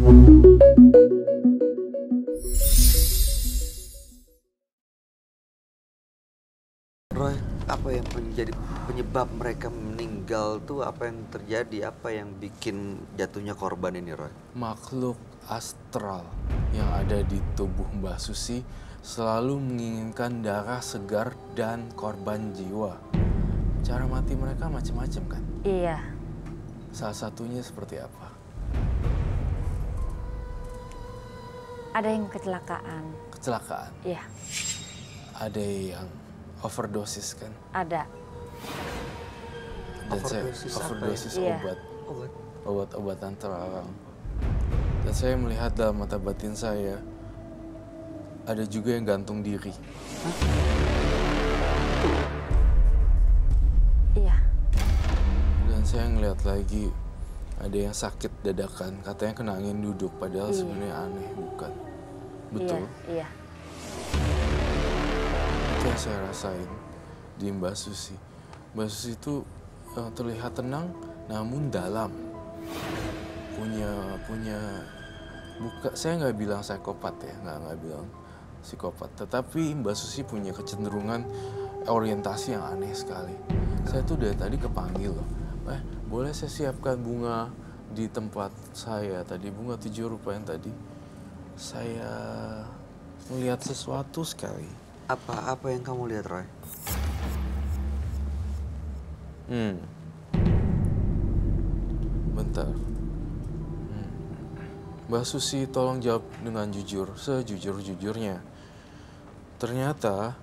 Roy, apa yang menjadi penyebab mereka meninggal tuh, apa yang terjadi, apa yang bikin jatuhnya korban ini, Roy? Makhluk astral yang ada di tubuh Mbak Susi selalu menginginkan darah segar dan korban jiwa. Cara mati mereka macam-macam kan? Iya. Salah satunya seperti apa? Ada yang kecelakaan. Kecelakaan. Iya, Ada yang overdosis kan? ada. Dan saya Overdosis apa ya? overdosis Iya. obat-obatan terlarang. Dan saya melihat dalam mata batin saya ada juga yang gantung diri. Iya, Dan saya ngeliat lagi ada yang sakit dadakan, katanya kena angin duduk, padahal Iya. sebenarnya aneh, bukan? Betul. Iya. Itu yang saya rasain di Mbak Susi. Mbak Susi itu terlihat tenang, namun dalam. Saya nggak bilang psikopat ya, nggak bilang psikopat. Tetapi Mbak Susi punya kecenderungan orientasi yang aneh sekali. Saya tuh dari tadi kepanggil loh. Boleh saya siapkan bunga di tempat saya tadi, bunga 7 rupa yang tadi. Saya melihat sesuatu sekali. Apa yang kamu lihat, Roy? Bentar. Mbak Susi, tolong jawab dengan jujur, sejujur-jujurnya. Ternyata,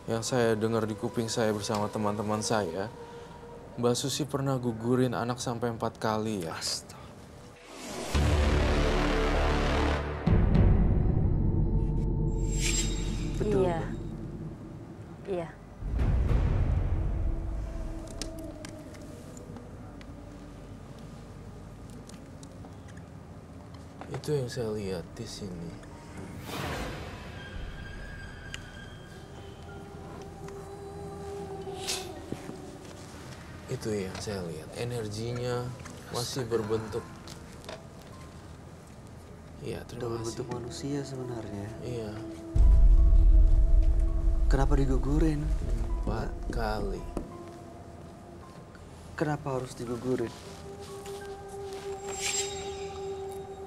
yang saya dengar di kuping saya bersama teman-teman saya, Mbak Susi pernah gugurin anak sampai 4 kali ya. Betul. Iya. Iya. Itu yang saya lihat di sini. Itu yang saya lihat. Energinya masih berbentuk. Iya, terima kasih. Berbentuk manusia sebenarnya. Iya, Kenapa digugurin? 4 kali. Kenapa harus digugurin?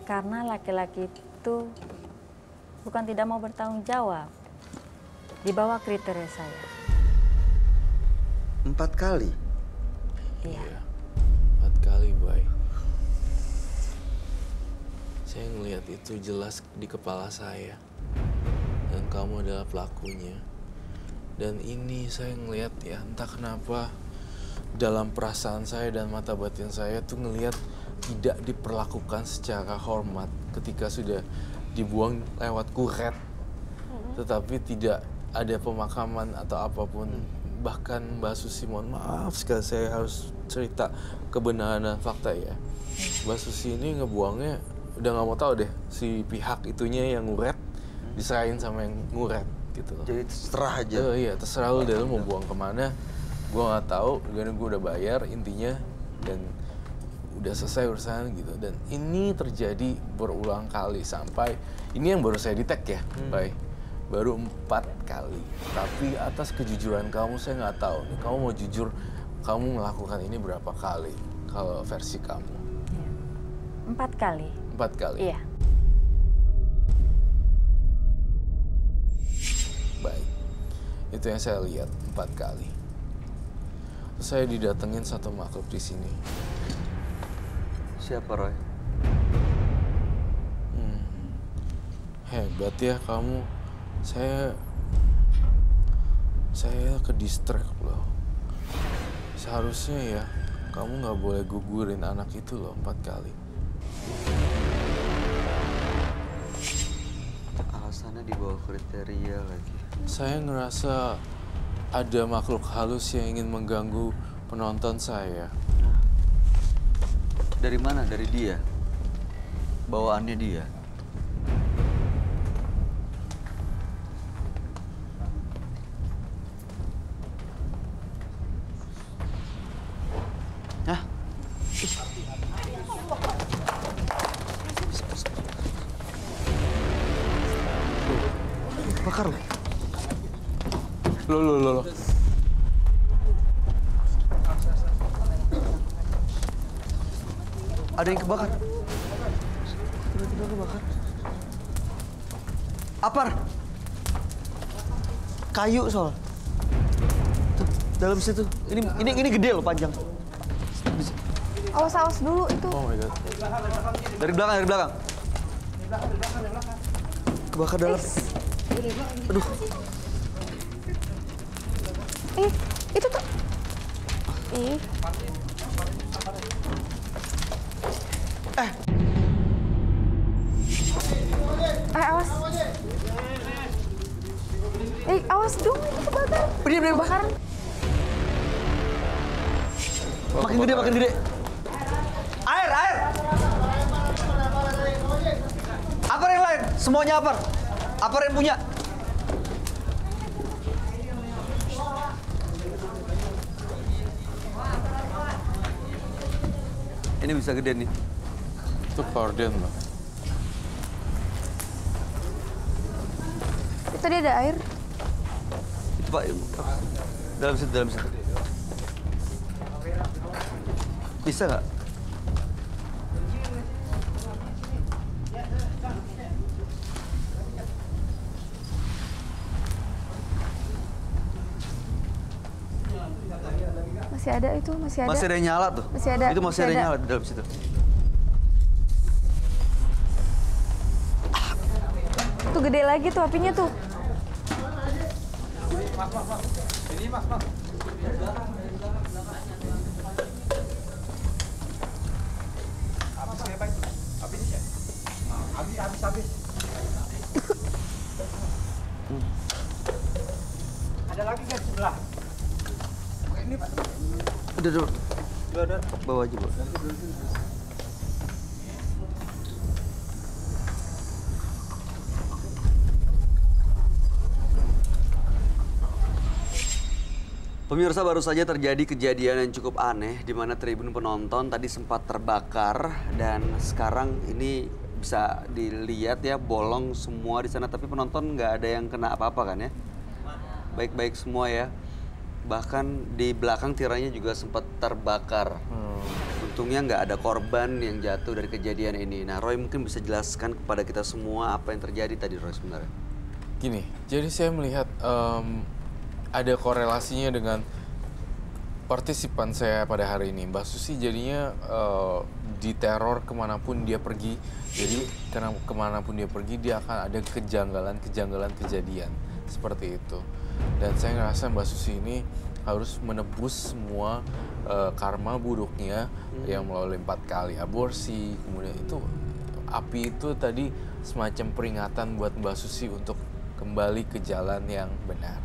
Karena laki-laki itu bukan tidak mau bertanggung jawab. Di bawah kriteria saya. 4 kali? Iya. 4 kali, Bay. Saya ngelihat itu jelas di kepala saya. Dan kamu adalah pelakunya. Dan ini saya ngelihat ya, entah kenapa dalam perasaan saya dan mata batin saya tuh ngelihat tidak diperlakukan secara hormat ketika sudah dibuang lewat kuret. Tetapi tidak ada pemakaman atau apapun. Bahkan Mbak Susi, mohon maaf sekali saya harus cerita kebenaran dan fakta ya. Mbak Susi ini ngebuangnya udah nggak mau tahu deh si pihak itunya yang nguret diserahin sama yang nguret gitu loh. Jadi terserah aja. Iya, terserah lu deh, lu mau buang kemana. Gue nggak tahu, karena gue udah bayar intinya dan udah selesai urusan gitu. Dan ini terjadi berulang kali sampai ini yang baru saya detect ya, Bay. Baru 4 kali. Tapi atas kejujuran kamu saya nggak tahu. Nih, kamu mau jujur, kamu melakukan ini berapa kali? Kalau versi kamu? 4 kali. 4 kali. Iya. Baik. Itu yang saya lihat 4 kali. Terus saya didatengin satu makhluk di sini. Siapa, Roy? Hebat ya kamu. Saya ke distract loh. Seharusnya ya kamu nggak boleh gugurin anak itu loh 4 kali. Alasannya di bawah kriteria lagi. Saya ngerasa ada makhluk halus yang ingin mengganggu penonton saya. Dari mana? Dari dia? Bawaannya dia? Hah? kebakar loh. Loh. Ada yang kebakar. Tiba-tiba kebakar. Apar. Kayu soal. Tuh, dalam situ. Ini gede loh, panjang. Awas dulu itu. Oh my god. Dari belakang. Kebakar dalam. Aduh. Itu tuh. Awas. Awas dong, itu kebakar. Diam. Kebakaran. Makin gede. Air. Apar yang lain? Semuanya apar. Apar yang punya. Ini bisa gede nih. Itu korden loh. Itu tadi ada air. Itu Pak, dalam situ. Bisa nggak? Masih ada itu, masih ada. Masih ada yang nyala tuh. Masih ada, Itu masih masih ada yang ada. nyala di dalam situ. Tuh gede lagi tuh apinya tuh. Ada lagi kan sebelah? Ini Pak. Udah. Bawa aja, Bu. Pemirsa, baru saja terjadi kejadian yang cukup aneh di mana tribun penonton tadi sempat terbakar dan sekarang ini bisa dilihat ya bolong semua di sana, tapi penonton nggak ada yang kena apa-apa kan ya? Baik-baik semua ya. Bahkan di belakang tiranya juga sempat terbakar. Untungnya nggak ada korban yang jatuh dari kejadian ini. Nah, Roy mungkin bisa jelaskan kepada kita semua apa yang terjadi tadi, Roy, sebenarnya. Gini, jadi saya melihat ada korelasinya dengan partisipan saya pada hari ini. Mbak Susi jadinya diteror kemanapun dia pergi. Jadi karena kemanapun dia pergi, dia akan ada kejanggalan kejadian seperti itu. Dan saya ngerasa Mbak Susi ini harus menebus semua karma buruknya yang melalui 4 kali aborsi. Kemudian itu api itu tadi semacam peringatan buat Mbak Susi untuk kembali ke jalan yang benar.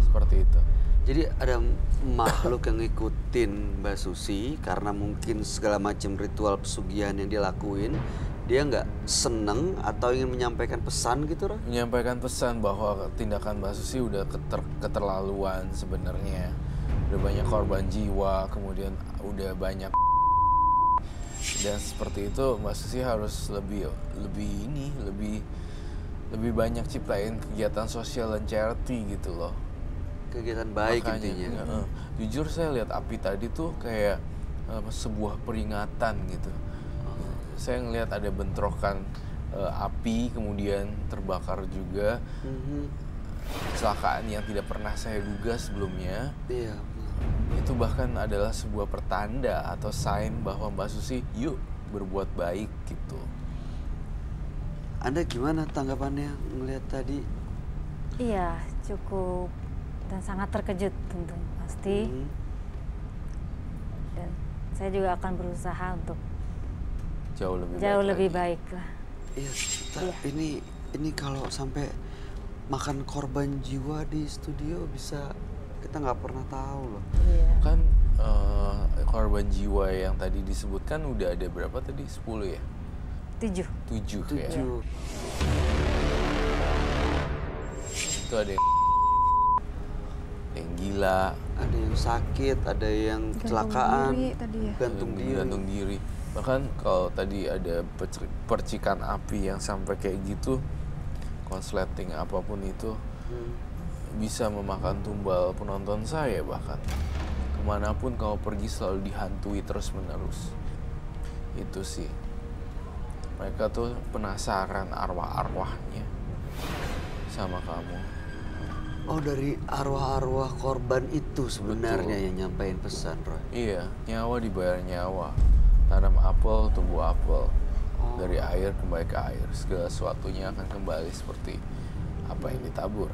Seperti itu. Jadi ada makhluk yang ngikutin Mbak Susi karena mungkin segala macam ritual pesugihan yang dia lakuin. Dia nggak seneng atau ingin menyampaikan pesan gitu, Roy? Menyampaikan pesan bahwa tindakan Mbak Susi udah keterlaluan sebenarnya. Udah banyak korban jiwa, kemudian udah banyak. Dan seperti itu Mbak Susi harus lebih banyak ciptain kegiatan sosial dan charity gitu loh. Kegiatan baik. Makanya, intinya. Jujur saya lihat api tadi tuh kayak sebuah peringatan gitu. Saya ngelihat ada bentrokan api, kemudian terbakar juga. Kecelakaan yang tidak pernah saya duga sebelumnya. Iya. Itu bahkan adalah sebuah pertanda atau sign bahwa Mbak Susi yuk berbuat baik gitu. Anda gimana tanggapannya ngelihat tadi? Iya, cukup dan sangat terkejut tentu pasti. Dan saya juga akan berusaha untuk Jauh lebih baik lah. Iya, Iya. ini kalau sampai makan korban jiwa di studio bisa, kita nggak pernah tahu loh. Iya. Kan korban jiwa yang tadi disebutkan udah ada berapa tadi? 10 ya? 7. 7 ya? 7. Itu ada yang gila, Ada yang sakit, ada yang kecelakaan, Gantung diri tadi ya. gantung diri. Bahkan kalau tadi ada percikan api yang sampai kayak gitu, konsleting apapun itu, bisa memakan tumbal penonton saya bahkan. Kemanapun kamu pergi selalu dihantui terus-menerus. Itu sih. Mereka tuh penasaran arwah-arwahnya sama kamu. Oh, dari arwah-arwah korban itu sebenarnya Betul. yang nyampein pesan, Roy. Iya, nyawa dibayar nyawa. Tanam apel, tumbuh apel. Dari air kembali ke air. Segala sesuatunya akan kembali seperti apa yang ditabur.